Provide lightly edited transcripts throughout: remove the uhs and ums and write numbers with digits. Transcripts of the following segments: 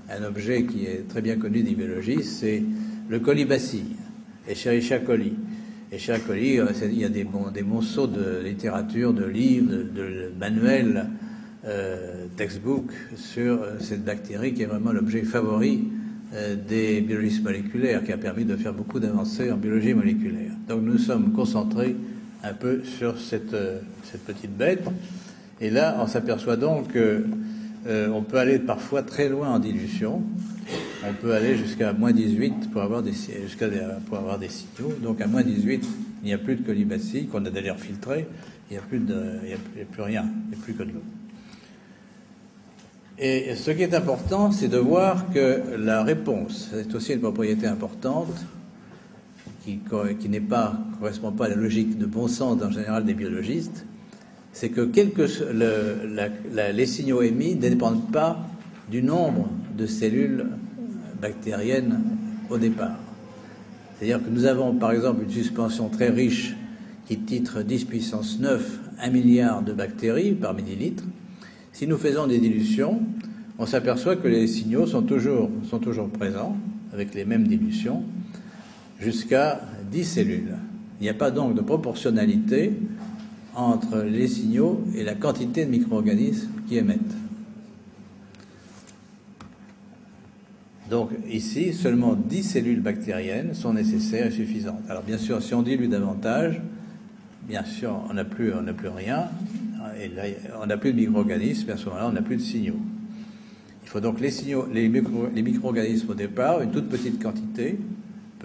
un objet qui est très bien connu des biologistes, c'est le colibacille, Escherichia coli. Escherichia coli, il y a des monceaux de littérature, de livres, de manuels, textbooks sur cette bactérie qui est vraiment l'objet favori des biologistes moléculaires, qui a permis de faire beaucoup d'avancées en biologie moléculaire. Donc nous sommes concentrés un peu sur cette petite bête, et là on s'aperçoit donc que on peut aller parfois très loin en dilution. On peut aller jusqu'à moins 18 pour avoir des signaux. Donc à moins 18, il n'y a plus de colibacille qu'on a d'ailleurs filtré, il n'y a plus rien, il n'y a plus que de l'eau. Et ce qui est important, c'est de voir que la réponse, c'est aussi une propriété importante, qui correspond pas à la logique de bon sens en général des biologistes, c'est que les signaux émis ne dépendent pas du nombre de cellules bactériennes au départ. C'est-à-dire que nous avons par exemple une suspension très riche qui titre 10 puissance 9 1 milliard de bactéries par millilitre. Si nous faisons des dilutions, on s'aperçoit que les signaux sont toujours présents avec les mêmes dilutions jusqu'à 10 cellules. Il n'y a pas donc de proportionnalité entre les signaux et la quantité de micro-organismes qui émettent. Donc ici, seulement 10 cellules bactériennes sont nécessaires et suffisantes. Alors bien sûr, si on dilue davantage, bien sûr, on n'a plus rien, et là, on n'a plus de micro-organismes, et à ce moment-là, on n'a plus de signaux. Il faut donc les micro-organismes au départ, une toute petite quantité.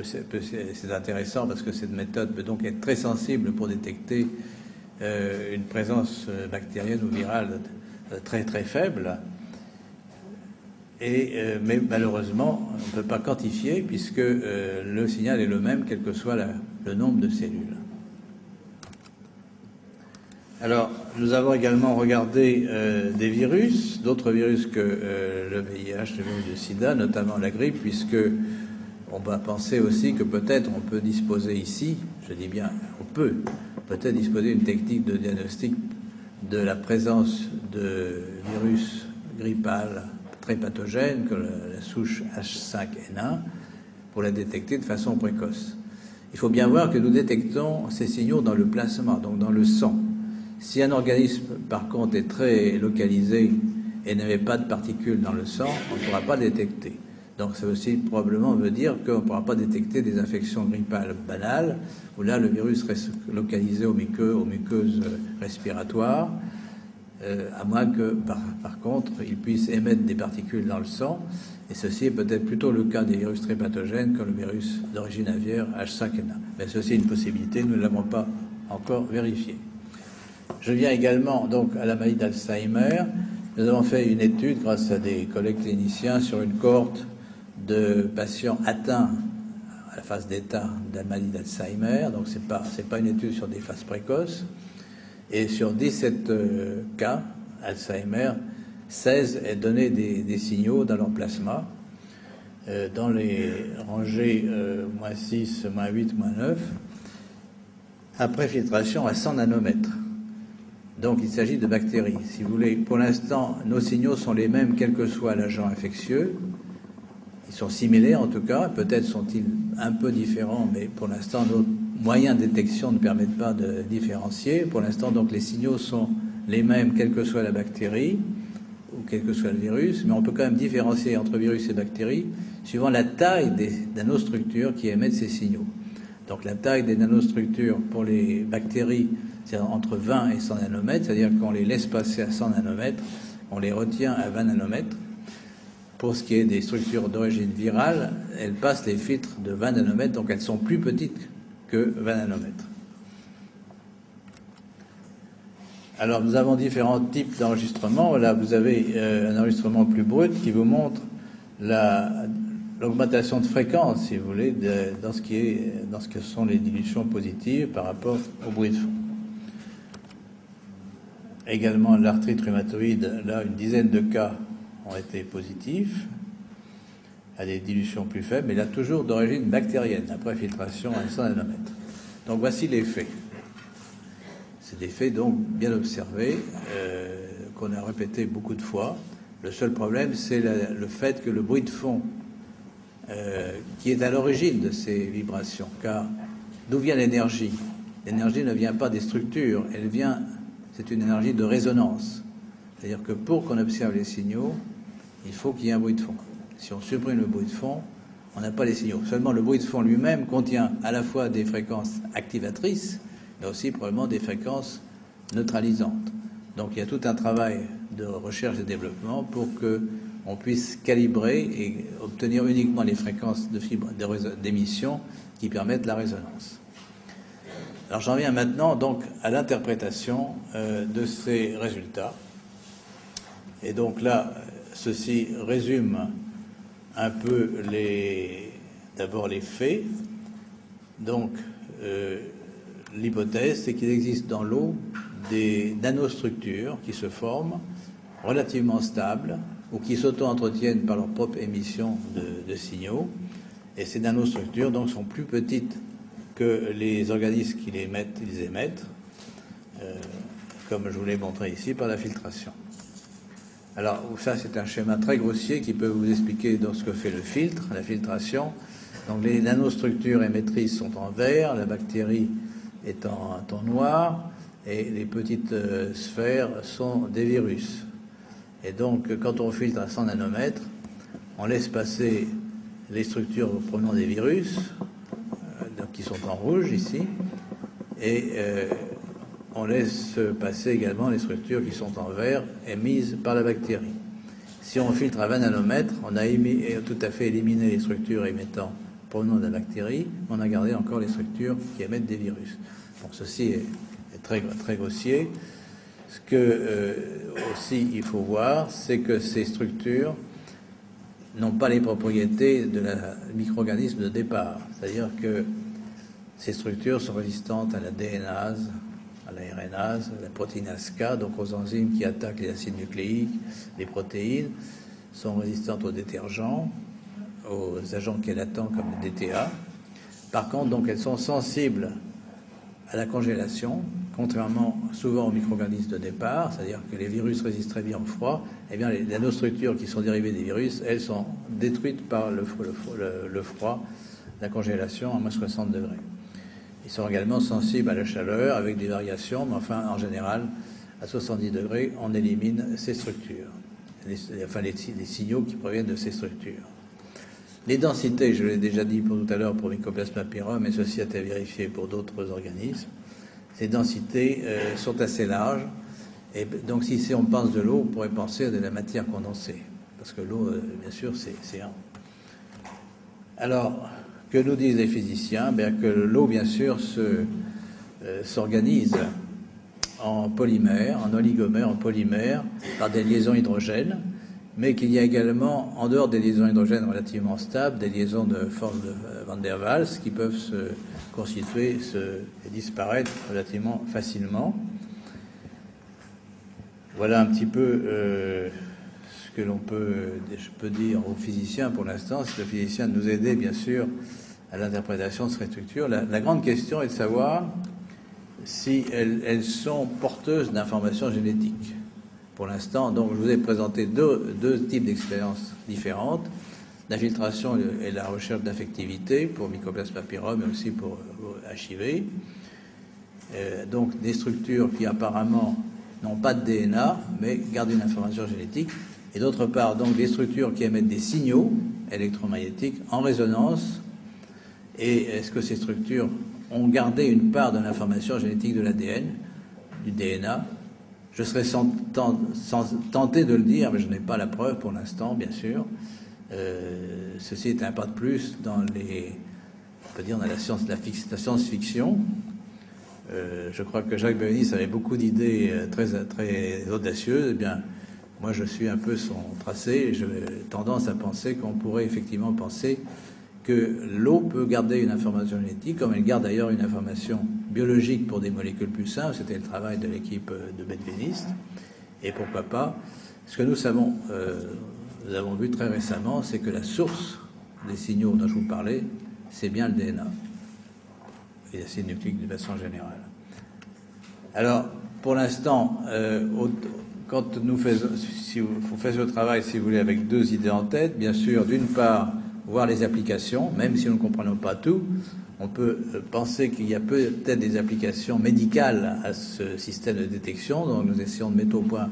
C'est intéressant parce que cette méthode peut donc être très sensible pour détecter une présence bactérienne ou virale très très faible. Mais malheureusement, on ne peut pas quantifier puisque le signal est le même quel que soit le nombre de cellules. Alors, nous avons également regardé des virus, d'autres virus que le VIH, le virus du sida, notamment la grippe, puisque on va penser aussi que peut-être on peut disposer ici, je dis bien on peut peut-être disposer d'une technique de diagnostic de la présence de virus grippal très pathogène que la souche H5N1 pour la détecter de façon précoce. Il faut bien voir que nous détectons ces signaux dans le plasma, donc dans le sang. Si un organisme, par contre, est très localisé et n'avait pas de particules dans le sang, on ne pourra pas détecter. Donc ça aussi probablement veut dire qu'on ne pourra pas détecter des infections grippales banales, où là le virus reste localisé aux muqueuses respiratoires, à moins que par contre il puisse émettre des particules dans le sang, et ceci est peut-être plutôt le cas des virus très pathogènes que le virus d'origine aviaire H5N1. Mais ceci est une possibilité, nous ne l'avons pas encore vérifié. Je viens également donc à la maladie d'Alzheimer. Nous avons fait une étude grâce à des collègues cliniciens sur une cohorte de patients atteints à la phase d'état de la maladie d'Alzheimer. Donc c'est pas une étude sur des phases précoces. Et sur 17 cas Alzheimer, 16 est donné des signaux dans leur plasma, dans les rangées -6, -8, -9, après filtration à 100 nanomètres. Donc il s'agit de bactéries. Si vous voulez, pour l'instant, nos signaux sont les mêmes quel que soit l'agent infectieux. Ils sont similaires en tout cas, peut-être sont-ils un peu différents, mais pour l'instant, nos moyens de détection ne permettent pas de différencier. Pour l'instant, donc, les signaux sont les mêmes quelle que soit la bactérie ou quel que soit le virus, mais on peut quand même différencier entre virus et bactéries suivant la taille des nanostructures qui émettent ces signaux. Donc la taille des nanostructures pour les bactéries, c'est entre 20 et 100 nanomètres, c'est-à-dire qu'on les laisse passer à 100 nanomètres, on les retient à 20 nanomètres. Pour ce qui est des structures d'origine virale, elles passent les filtres de 20 nanomètres, donc elles sont plus petites que 20 nanomètres. Alors nous avons différents types d'enregistrements. Là, vous avez un enregistrement plus brut qui vous montre l'augmentation de fréquence, si vous voulez, dans ce que sont les dilutions positives par rapport au bruit de fond. Également l'arthrite rhumatoïde, là, une dizaine de cas ont été positifs à des dilutions plus faibles, mais là toujours d'origine bactérienne, après filtration à 100 nanomètres. Donc voici les faits. C'est des faits donc bien observés, qu'on a répétés beaucoup de fois, Le seul problème, c'est le fait que le bruit de fond qui est à l'origine de ces vibrations, car d'où vient l'énergie? L'énergie ne vient pas des structures, elle vient, c'est une énergie de résonance. C'est-à-dire que pour qu'on observe les signaux, il faut qu'il y ait un bruit de fond. Si on supprime le bruit de fond, on n'a pas les signaux. Seulement le bruit de fond lui-même contient à la fois des fréquences activatrices, mais aussi probablement des fréquences neutralisantes. Donc il y a tout un travail de recherche et développement pour qu'on puisse calibrer et obtenir uniquement les fréquences d'émission qui permettent la résonance. Alors j'en viens maintenant donc à l'interprétation de ces résultats. Et donc là, ceci résume un peu d'abord les faits. Donc l'hypothèse, c'est qu'il existe dans l'eau des nanostructures qui se forment relativement stables ou qui s'auto-entretiennent par leur propre émission de signaux. Et ces nanostructures donc sont plus petites que les organismes qui les émettent, comme je vous l'ai montré ici, par la filtration. Alors, ça, c'est un schéma très grossier qui peut vous expliquer donc ce que fait le filtre, la filtration. Donc, les nanostructures émettrices sont en vert, la bactérie est en ton noir, et les petites sphères sont des virus. Et donc, quand on filtre à 100 nanomètres, on laisse passer les structures provenant des virus, qui sont en rouge ici, et on laisse passer également les structures qui sont en vert émises par la bactérie. Si on filtre à 20 nanomètres, on a tout à fait éliminé les structures émettant provenant de la bactérie, mais on a gardé encore les structures qui émettent des virus. Bon, ceci est très, très grossier. Ce que aussi il faut voir, c'est que ces structures n'ont pas les propriétés de la micro-organisme de départ. C'est-à-dire que ces structures sont résistantes à la DNase, à la RNase, à la protéinase K, donc aux enzymes qui attaquent les acides nucléiques, les protéines, sont résistantes aux détergents, aux agents chélatants comme le DTA. Par contre, donc, elles sont sensibles à la congélation, contrairement souvent aux micro-organismes de départ, c'est-à-dire que les virus résistent très bien au froid. Eh bien, les nanostructures qui sont dérivées des virus, elles sont détruites par le froid, la congélation à moins 60 degrés. Ils sont également sensibles à la chaleur avec des variations, mais enfin, en général, à 70 degrés, on élimine ces structures, les signaux qui proviennent de ces structures. Les densités, je l'ai déjà dit tout à l'heure pour Mycoplasma pyrum, mais ceci a été vérifié pour d'autres organismes. Ces densités sont assez larges, et donc si on pense de l'eau, on pourrait penser à de la matière condensée, parce que l'eau, bien sûr, c'est un. Alors, que nous disent les physiciens? Bien que l'eau, bien sûr, s'organise en polymères, en oligomères, en polymères, par des liaisons hydrogènes, mais qu'il y a également, en dehors des liaisons hydrogènes relativement stables, des liaisons de force de Van der Waals qui peuvent se constituer et disparaître relativement facilement. Voilà un petit peu ce que je peux dire aux physiciens pour l'instant. C'est le physicien de nous aider, bien sûr, à l'interprétation de ces structures. La grande question est de savoir si elles sont porteuses d'informations génétiques. Pour l'instant, donc, je vous ai présenté deux types d'expériences différentes, l'infiltration et la recherche d'affectivité pour Mycoplasma pyrum, mais aussi pour HIV. Donc, des structures qui apparemment n'ont pas de DNA, mais gardent une information génétique. Et d'autre part, donc, des structures qui émettent des signaux électromagnétiques en résonance. Et est-ce que ces structures ont gardé une part de l'information génétique de l'ADN, du DNA? Je serais tenté de le dire, mais je n'ai pas la preuve pour l'instant, bien sûr. Ceci est un pas de plus dans la science-fiction. Je crois que Jacques Bérénice avait beaucoup d'idées très, très audacieuses. Eh bien, moi, je suis un peu son tracé et j'ai tendance à penser qu'on pourrait effectivement penser que l'eau peut garder une information génétique, comme elle garde d'ailleurs une information biologique pour des molécules plus simples. C'était le travail de l'équipe de Benveniste. Et pourquoi pas, ce que nous savons, nous avons vu très récemment, c'est que la source des signaux dont je vous parlais, c'est bien le DNA et les acides nucléiques de façon générale. Alors, pour l'instant, quand nous faisons, si vous faites ce travail, si vous voulez, avec deux idées en tête, bien sûr, d'une part, voir les applications, même si nous ne comprenons pas tout, on peut penser qu'il y a peut-être des applications médicales à ce système de détection, donc nous essayons de mettre au point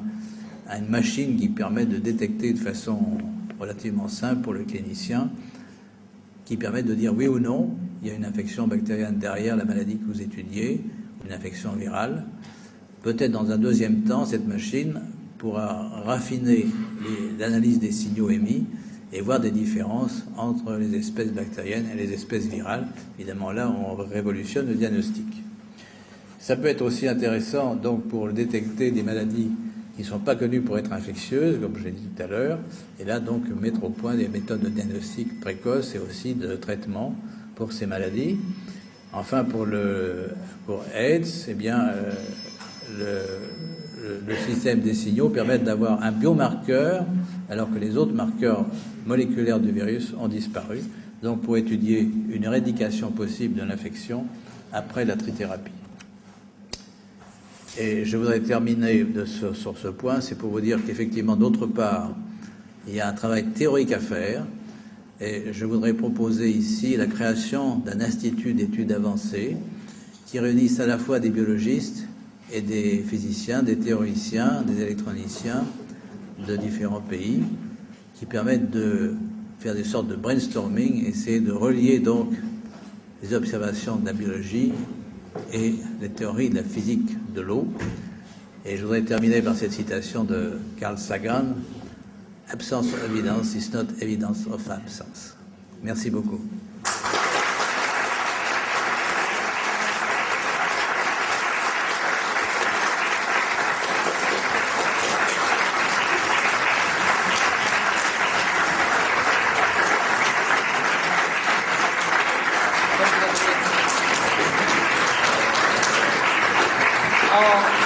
une machine qui permet de détecter de façon relativement simple pour le clinicien, qui permet de dire oui ou non, il y a une infection bactérienne derrière la maladie que vous étudiez, une infection virale. Peut-être dans un deuxième temps, cette machine pourra raffiner l'analyse des signaux émis et voir des différences entre les espèces bactériennes et les espèces virales. Évidemment, là, on révolutionne le diagnostic. Ça peut être aussi intéressant donc pour détecter des maladies qui ne sont pas connues pour être infectieuses, comme je l'ai dit tout à l'heure, et là donc mettre au point des méthodes de diagnostic précoce et aussi de traitement pour ces maladies. Enfin, pour AIDS, eh bien, le système des signaux permet d'avoir un biomarqueur, alors que les autres marqueurs moléculaires du virus ont disparu, donc pour étudier une éradication possible de l'infection après la trithérapie. Et je voudrais terminer sur ce point, c'est pour vous dire qu'effectivement, d'autre part, il y a un travail théorique à faire, et je voudrais proposer ici la création d'un institut d'études avancées qui réunisse à la fois des biologistes et des physiciens, des théoriciens, des électroniciens de différents pays, qui permettent de faire des sortes de brainstorming, essayer de relier donc les observations de la biologie et les théories de la physique de l'eau. Et je voudrais terminer par cette citation de Carl Sagan: « Absence of evidence is not evidence of absence ». Merci beaucoup. Oh.